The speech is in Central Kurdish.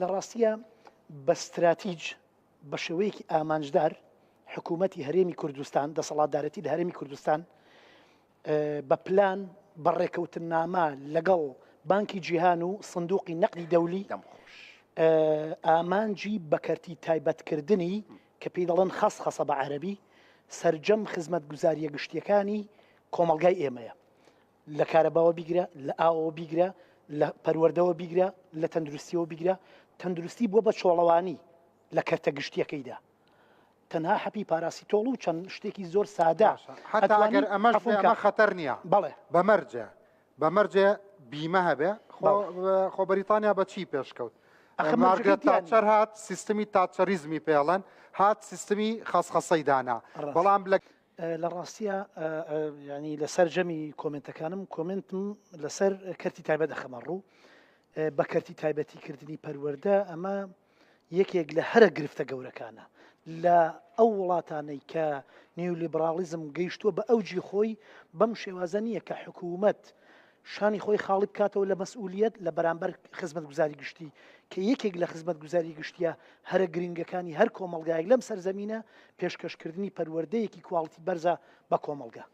لە ڕاستیە بە استراتیج بە شێوەیەکی ئامانجدار حکوومەتی هەرێمی کوردستان دەسەڵاتدارەتی لە هەرێمی کوردستان بە پلان بەڕێکەوتنامە لەگەڵ بانکی جیهان و سندوقی نەقدی دەولی ئامانجی بەکەرتی تایبەتکردنی کە پێی دەڵێن خەسە بە عەرەبی سەرجەم خزمەتگوزاریە گشتیەکانی کۆمەڵگای ئێمەیە لە کارەباوە بیگرە لە ئاوەوە بیگرە لە پەروەردەوە بیگرە لە تەندروستیەوە بیگرە تەندروستی بووە بە چۆڵەوانی لە کەرتە گشتیەکەیدا تەنها حەپی پاراسیتۆڵ و چەند شتێکی زۆر سادا حتا ئەگەر ئەمە خەتەر نییە بەڵێ بەمەرجە بیمە هەبێ خۆ بەریتانیا بە چی پێشکەوت مارگرێت تاتچەر هات سیستمی تاتچەریزمی پێڵەن هات سیستمی خەسخەسەی دانا بەڵام لە ڕاستیە ینی لەسەر جەمی کۆمنتەکانم کۆمنتم لەسەر کەرتی تایبەت دەخەمە ڕوو بە کەرتی تایبەتیکردنی پەروەردە ئەمە یەکێک لە هەرە گرفتە گەورەکانە لە ئەو وڵاتانەی کە نیولیبرالیزم گەیشتووە بە ئەوجی خۆی بەم شێوازە نییە کە حکوومەت شانی خۆی خاڵی بکاتەوە لە مەسئولیت لە بەرامبەر خزمەتگوزاری گشتی کە یەکێک لە خزمەتگوزاری گشتیە هەرە گرنگەکانی هەر کۆمەڵگایەک لەم سەرزەمینە پێشکەشکردنی پەروەردەیەکی کواڵیتی بەرزە بە کۆمەڵگە.